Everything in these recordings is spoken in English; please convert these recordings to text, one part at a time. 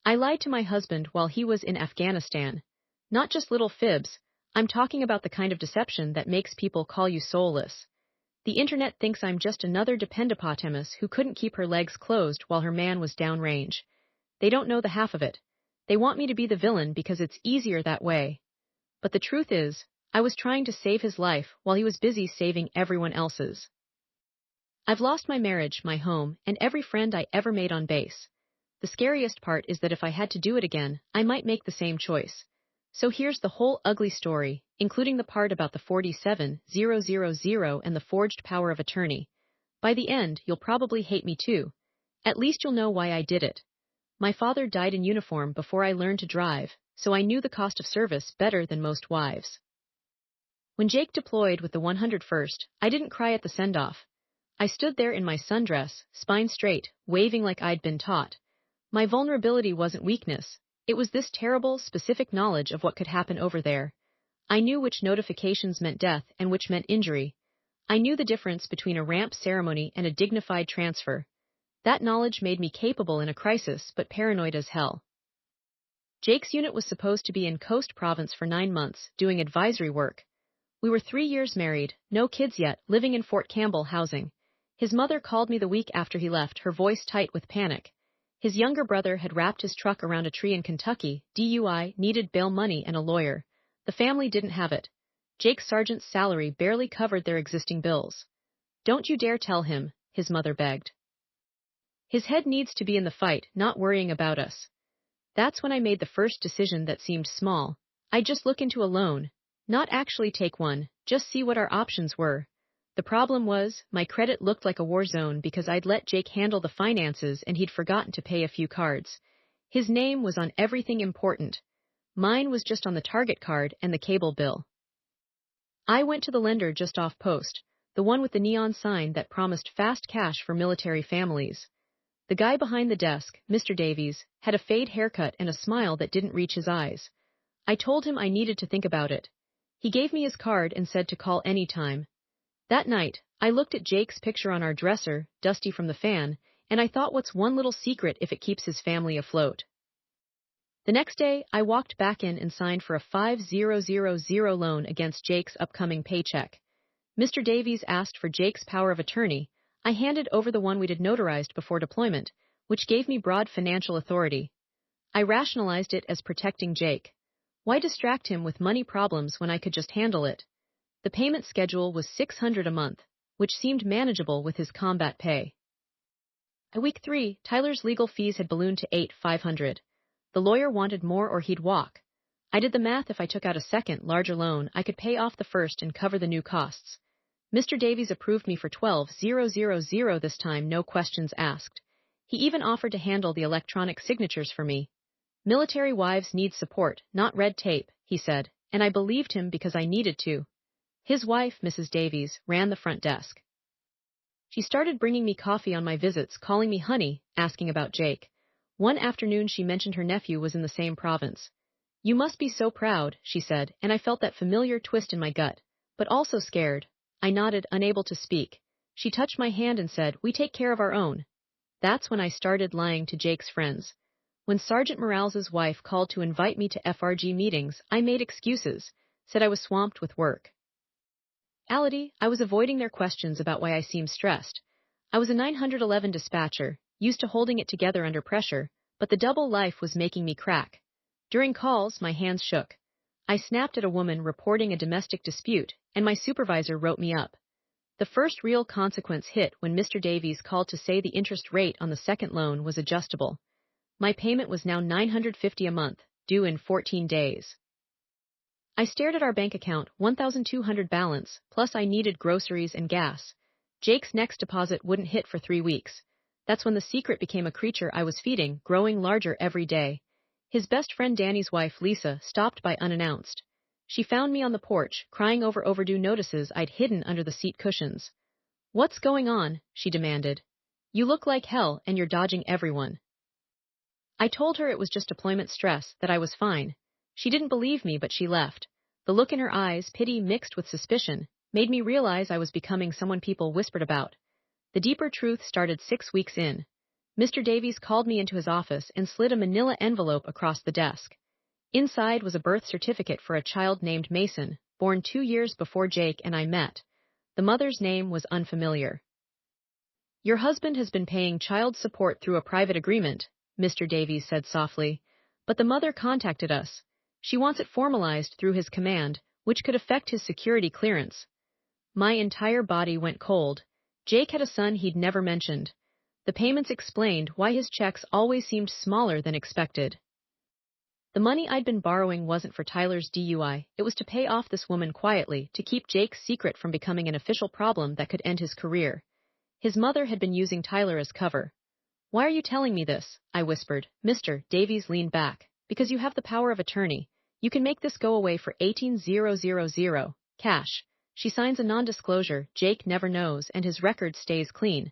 I lied to my husband while he was in Afghanistan. Not just little fibs, I'm talking about the kind of deception that makes people call you soulless. The internet thinks I'm just another dependapotamus who couldn't keep her legs closed while her man was downrange. They don't know the half of it. They want me to be the villain because it's easier that way. But the truth is, I was trying to save his life while he was busy saving everyone else's. I've lost my marriage, my home, and every friend I ever made on base. The scariest part is that if I had to do it again, I might make the same choice. So here's the whole ugly story, including the part about the 47,000 and the forged power of attorney. By the end, you'll probably hate me too. At least you'll know why I did it. My father died in uniform before I learned to drive, so I knew the cost of service better than most wives. When Jake deployed with the 101st, I didn't cry at the send-off. I stood there in my sundress, spine straight, waving like I'd been taught. My vulnerability wasn't weakness. It was this terrible, specific knowledge of what could happen over there. I knew which notifications meant death and which meant injury. I knew the difference between a ramp ceremony and a dignified transfer. That knowledge made me capable in a crisis, but paranoid as hell. Jake's unit was supposed to be in Coast Province for 9 months, doing advisory work. We were 3 years married, no kids yet, living in Fort Campbell housing. His mother called me the week after he left, her voice tight with panic. His younger brother had wrapped his truck around a tree in Kentucky, DUI, needed bail money and a lawyer. The family didn't have it. Jake's sergeant's salary barely covered their existing bills. Don't you dare tell him, his mother begged. His head needs to be in the fight, not worrying about us. That's when I made the first decision that seemed small. I'd just look into a loan. Not actually take one, just see what our options were. The problem was, my credit looked like a war zone because I'd let Jake handle the finances and he'd forgotten to pay a few cards. His name was on everything important. Mine was just on the Target card and the cable bill. I went to the lender just off post, the one with the neon sign that promised fast cash for military families. The guy behind the desk, Mr. Davies, had a fade haircut and a smile that didn't reach his eyes. I told him I needed to think about it. He gave me his card and said to call any time. That night, I looked at Jake's picture on our dresser, dusty from the fan, and I thought, what's one little secret if it keeps his family afloat? The next day, I walked back in and signed for a $5,000 loan against Jake's upcoming paycheck. Mr. Davies asked for Jake's power of attorney. I handed over the one we'd notarized before deployment, which gave me broad financial authority. I rationalized it as protecting Jake. Why distract him with money problems when I could just handle it? The payment schedule was $600 a month, which seemed manageable with his combat pay. By week 3, Tyler's legal fees had ballooned to $8,500. The lawyer wanted more or he'd walk. I did the math. If I took out a second, larger loan, I could pay off the first and cover the new costs. Mr. Davies approved me for $12,000 this time, no questions asked. He even offered to handle the electronic signatures for me. Military wives need support, not red tape, he said, and I believed him because I needed to. His wife, Mrs. Davies, ran the front desk. She started bringing me coffee on my visits, calling me honey, asking about Jake. One afternoon she mentioned her nephew was in the same province. You must be so proud, she said, and I felt that familiar twist in my gut, but also scared. I nodded, unable to speak. She touched my hand and said, we take care of our own. That's when I started lying to Jake's friends. When Sergeant Morales's wife called to invite me to FRG meetings, I made excuses, said I was swamped with work. I was avoiding their questions about why I seemed stressed. I was a 911 dispatcher, used to holding it together under pressure, but the double life was making me crack. During calls, my hands shook. I snapped at a woman reporting a domestic dispute, and my supervisor wrote me up. The first real consequence hit when Mr. Davies called to say the interest rate on the second loan was adjustable. My payment was now $950 a month, due in 14 days. I stared at our bank account, $1,200 balance, plus I needed groceries and gas. Jake's next deposit wouldn't hit for 3 weeks. That's when the secret became a creature I was feeding, growing larger every day. His best friend Danny's wife, Lisa, stopped by unannounced. She found me on the porch, crying over overdue notices I'd hidden under the seat cushions. What's going on? She demanded. You look like hell, and you're dodging everyone. I told her it was just deployment stress, that I was fine. She didn't believe me, but she left. The look in her eyes, pity mixed with suspicion, made me realize I was becoming someone people whispered about. The deeper truth started 6 weeks in. Mr. Davies called me into his office and slid a manila envelope across the desk. Inside was a birth certificate for a child named Mason, born 2 years before Jake and I met. The mother's name was unfamiliar. Your husband has been paying child support through a private agreement, Mr. Davies said softly, but the mother contacted us. She wants it formalized through his command, which could affect his security clearance. My entire body went cold. Jake had a son he'd never mentioned. The payments explained why his checks always seemed smaller than expected. The money I'd been borrowing wasn't for Tyler's DUI, it was to pay off this woman quietly, to keep Jake's secret from becoming an official problem that could end his career. His mother had been using Tyler as cover. Why are you telling me this? I whispered. Mr. Davies leaned back. Because you have the power of attorney. You can make this go away for $18,000, cash. She signs a non-disclosure, Jake never knows, and his record stays clean.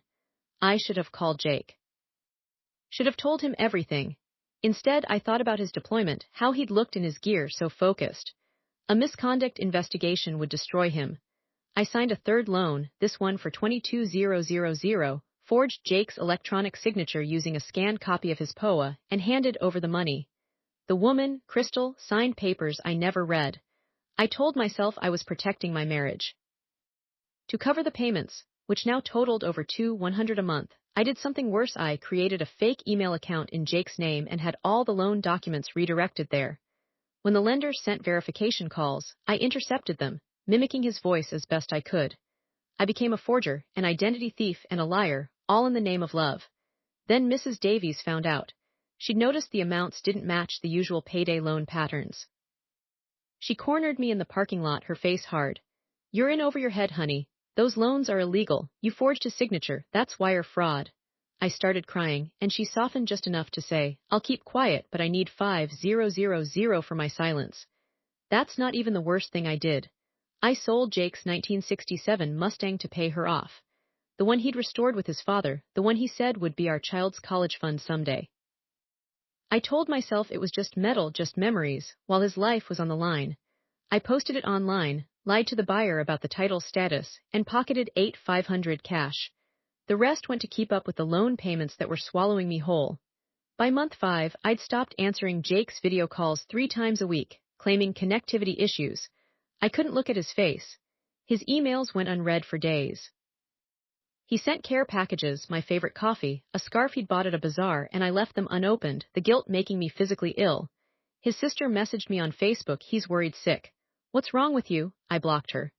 I should have called Jake. Should have told him everything. Instead, I thought about his deployment, how he'd looked in his gear so focused. A misconduct investigation would destroy him. I signed a third loan, this one for $22,000, forged Jake's electronic signature using a scanned copy of his POA, and handed over the money. The woman, Crystal, signed papers I never read. I told myself I was protecting my marriage. To cover the payments, which now totaled over $200 a month, I did something worse. I created a fake email account in Jake's name and had all the loan documents redirected there. When the lender sent verification calls, I intercepted them, mimicking his voice as best I could. I became a forger, an identity thief, and a liar, all in the name of love. Then Mrs. Davies found out. She'd noticed the amounts didn't match the usual payday loan patterns. She cornered me in the parking lot, her face hard. You're in over your head, honey. Those loans are illegal. You forged his signature. That's wire fraud. I started crying, and she softened just enough to say, I'll keep quiet, but I need $5,000 for my silence. That's not even the worst thing I did. I sold Jake's 1967 Mustang to pay her off. The one he'd restored with his father, the one he said would be our child's college fund someday. I told myself it was just metal, just memories, while his life was on the line. I posted it online, lied to the buyer about the title status, and pocketed $8,500 cash. The rest went to keep up with the loan payments that were swallowing me whole. By month 5, I'd stopped answering Jake's video calls 3 times a week, claiming connectivity issues. I couldn't look at his face. His emails went unread for days. He sent care packages, my favorite coffee, a scarf he'd bought at a bazaar, and I left them unopened, the guilt making me physically ill. His sister messaged me on Facebook, he's worried sick. What's wrong with you? I blocked her.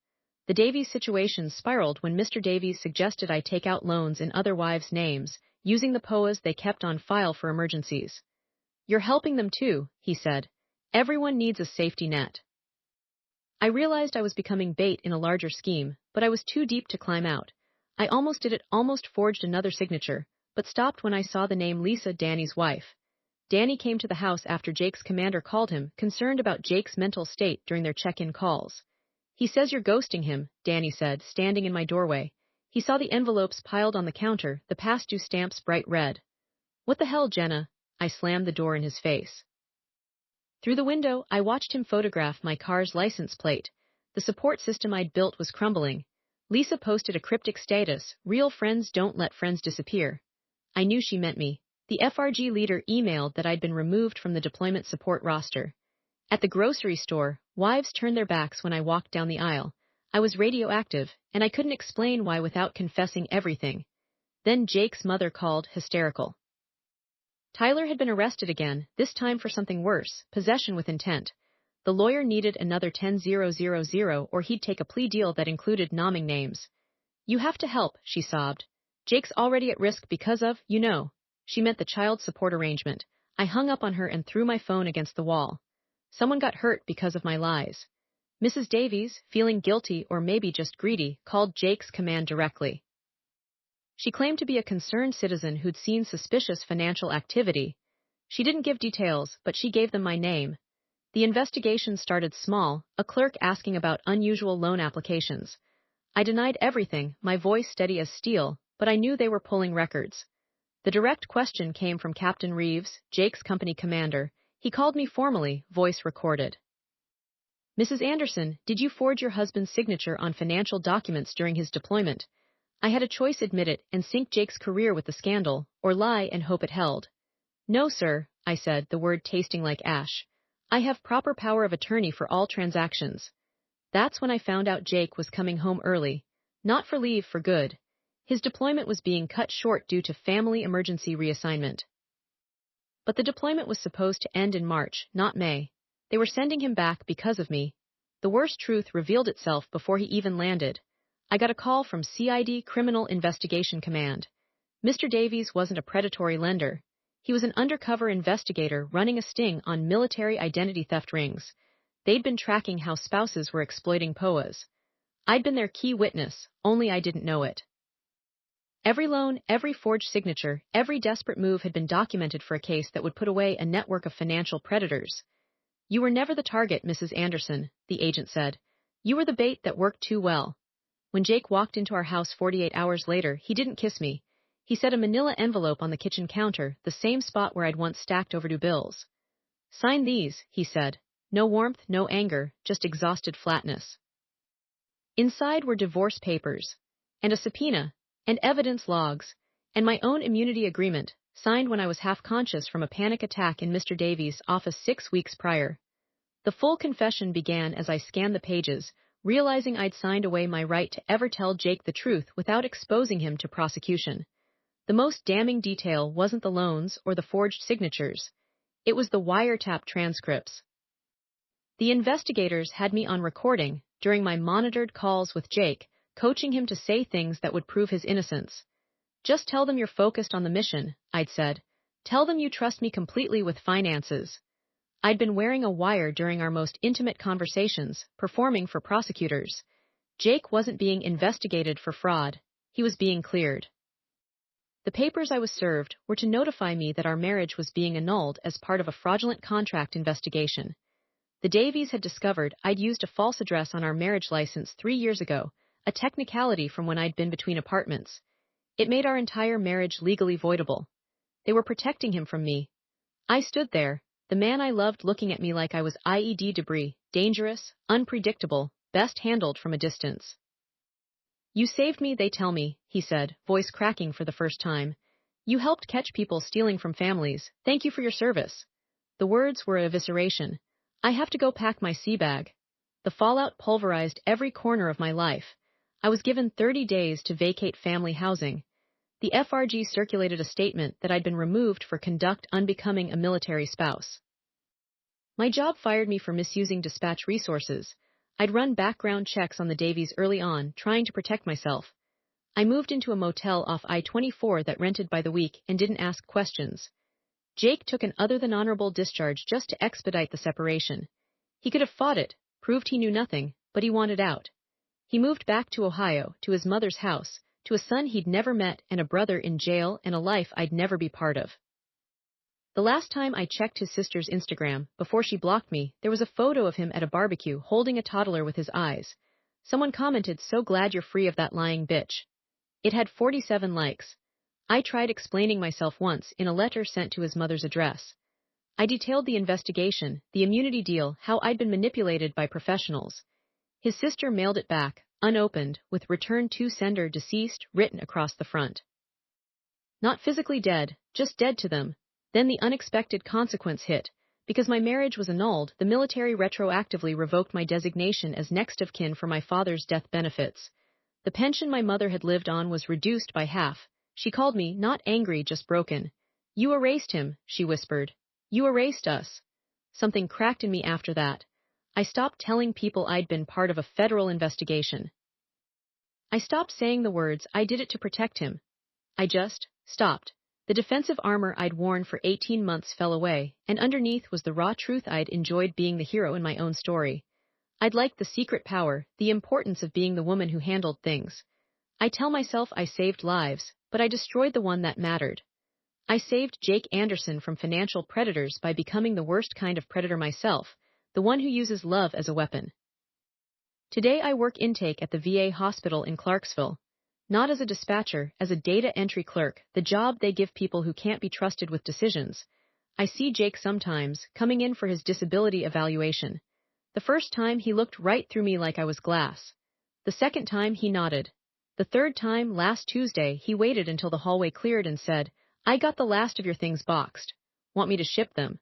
The Davies situation spiraled when Mr. Davies suggested I take out loans in other wives' names, using the POAs they kept on file for emergencies. You're helping them too, he said. Everyone needs a safety net. I realized I was becoming bait in a larger scheme, but I was too deep to climb out. I almost did it, almost forged another signature, but stopped when I saw the name Lisa, Danny's wife. Danny came to the house after Jake's commander called him, concerned about Jake's mental state during their check-in calls. He says you're ghosting him, Danny said, standing in my doorway. He saw the envelopes piled on the counter, the past due stamps bright red. What the hell, Jenna? I slammed the door in his face. Through the window, I watched him photograph my car's license plate. The support system I'd built was crumbling. Lisa posted a cryptic status, real friends don't let friends disappear. I knew she meant me. The FRG leader emailed that I'd been removed from the deployment support roster. At the grocery store, wives turned their backs when I walked down the aisle. I was radioactive, and I couldn't explain why without confessing everything. Then Jake's mother called, hysterical. Tyler had been arrested again, this time for something worse, possession with intent. The lawyer needed another $10,000 or he'd take a plea deal that included nomming names. You have to help, she sobbed. Jake's already at risk because of, you know. She meant the child support arrangement. I hung up on her and threw my phone against the wall. Someone got hurt because of my lies. Mrs. Davies, feeling guilty or maybe just greedy, called Jake's command directly. She claimed to be a concerned citizen who'd seen suspicious financial activity. She didn't give details, but she gave them my name. The investigation started small, a clerk asking about unusual loan applications. I denied everything, my voice steady as steel, but I knew they were pulling records. The direct question came from Captain Reeves, Jake's company commander. He called me formally, voice recorded. Mrs. Anderson, did you forge your husband's signature on financial documents during his deployment? I had a choice: admit it and sink Jake's career with the scandal, or lie and hope it held. No, sir, I said, the word tasting like ash. I have proper power of attorney for all transactions. That's when I found out Jake was coming home early. Not for leave, for good. His deployment was being cut short due to family emergency reassignment. But the deployment was supposed to end in March, not May. They were sending him back because of me. The worst truth revealed itself before he even landed. I got a call from CID Criminal Investigation Command. Mr. Davies wasn't a predatory lender. He was an undercover investigator running a sting on military identity theft rings. They'd been tracking how spouses were exploiting POAs. I'd been their key witness, only I didn't know it. Every loan, every forged signature, every desperate move had been documented for a case that would put away a network of financial predators. You were never the target, Mrs. Anderson, the agent said. You were the bait that worked too well. When Jake walked into our house 48 hours later, he didn't kiss me. He set a manila envelope on the kitchen counter, the same spot where I'd once stacked overdue bills. Sign these, he said. No warmth, no anger, just exhausted flatness. Inside were divorce papers, and a subpoena, and evidence logs, and my own immunity agreement, signed when I was half-conscious from a panic attack in Mr. Davies' office 6 weeks prior. The full confession began as I scanned the pages, realizing I'd signed away my right to ever tell Jake the truth without exposing him to prosecution. The most damning detail wasn't the loans or the forged signatures. It was the wiretap transcripts. The investigators had me on recording during my monitored calls with Jake, coaching him to say things that would prove his innocence. Just tell them you're focused on the mission, I'd said. Tell them you trust me completely with finances. I'd been wearing a wire during our most intimate conversations, performing for prosecutors. Jake wasn't being investigated for fraud. He was being cleared. The papers I was served were to notify me that our marriage was being annulled as part of a fraudulent contract investigation. The Davies had discovered I'd used a false address on our marriage license 3 years ago, a technicality from when I'd been between apartments. It made our entire marriage legally voidable. They were protecting him from me. I stood there, the man I loved, looking at me like I was IED debris, dangerous, unpredictable, best handled from a distance. You saved me, they tell me, he said, voice cracking for the first time. You helped catch people stealing from families. Thank you for your service. The words were evisceration. I have to go pack my sea bag. The fallout pulverized every corner of my life. I was given 30 days to vacate family housing. The FRG circulated a statement that I'd been removed for conduct unbecoming a military spouse. My job fired me for misusing dispatch resources. I'd run background checks on the Davies early on, trying to protect myself. I moved into a motel off I-24 that rented by the week and didn't ask questions. Jake took an other-than-honorable discharge just to expedite the separation. He could have fought it, proved he knew nothing, but he wanted out. He moved back to Ohio, to his mother's house, to a son he'd never met and a brother in jail and a life I'd never be part of. The last time I checked his sister's Instagram, before she blocked me, there was a photo of him at a barbecue holding a toddler with his eyes. Someone commented, "So glad you're free of that lying bitch." It had 47 likes. I tried explaining myself once in a letter sent to his mother's address. I detailed the investigation, the immunity deal, how I'd been manipulated by professionals. His sister mailed it back, unopened, with "Return to sender deceased" written across the front. Not physically dead, just dead to them. Then the unexpected consequence hit. Because my marriage was annulled, the military retroactively revoked my designation as next of kin for my father's death benefits. The pension my mother had lived on was reduced by half. She called me, not angry, just broken. "You erased him," she whispered. "You erased us." Something cracked in me after that. I stopped telling people I'd been part of a federal investigation. I stopped saying the words, "I did it to protect him." I just stopped. The defensive armor I'd worn for 18 months fell away, and underneath was the raw truth. I'd enjoyed being the hero in my own story. I'd liked the secret power, the importance of being the woman who handled things. I tell myself I saved lives, but I destroyed the one that mattered. I saved Jake Anderson from financial predators by becoming the worst kind of predator myself, the one who uses love as a weapon. Today I work intake at the VA hospital in Clarksville. Not as a dispatcher, as a data entry clerk, the job they give people who can't be trusted with decisions. I see Jake sometimes, coming in for his disability evaluation. The first time he looked right through me like I was glass. The second time he nodded. The third time, last Tuesday, he waited until the hallway cleared and said, "I got the last of your things boxed. Want me to ship them?"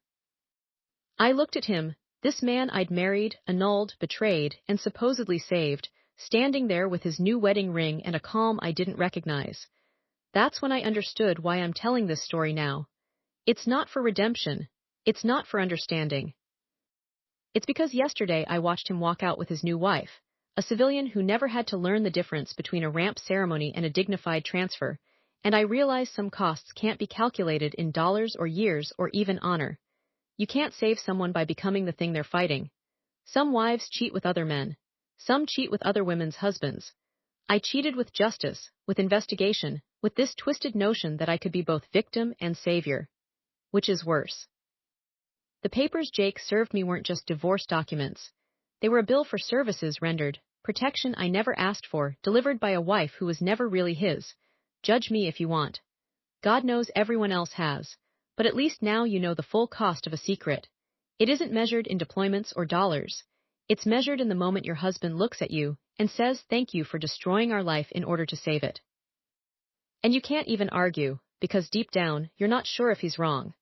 I looked at him, this man I'd married, annulled, betrayed, and supposedly saved, standing there with his new wedding ring and a calm I didn't recognize. That's when I understood why I'm telling this story now. It's not for redemption. It's not for understanding. It's because yesterday I watched him walk out with his new wife, a civilian who never had to learn the difference between a ramp ceremony and a dignified transfer, and I realized some costs can't be calculated in dollars or years or even honor. You can't save someone by becoming the thing they're fighting. Some wives cheat with other men. Some cheat with other women's husbands. I cheated with justice, with investigation, with this twisted notion that I could be both victim and savior. Which is worse? The papers Jake served me weren't just divorce documents. They were a bill for services rendered, protection I never asked for, delivered by a wife who was never really his. Judge me if you want. God knows everyone else has. But at least now you know the full cost of a secret. It isn't measured in deployments or dollars. It's measured in the moment your husband looks at you and says thank you for destroying our life in order to save it. And you can't even argue, because deep down, you're not sure if he's wrong.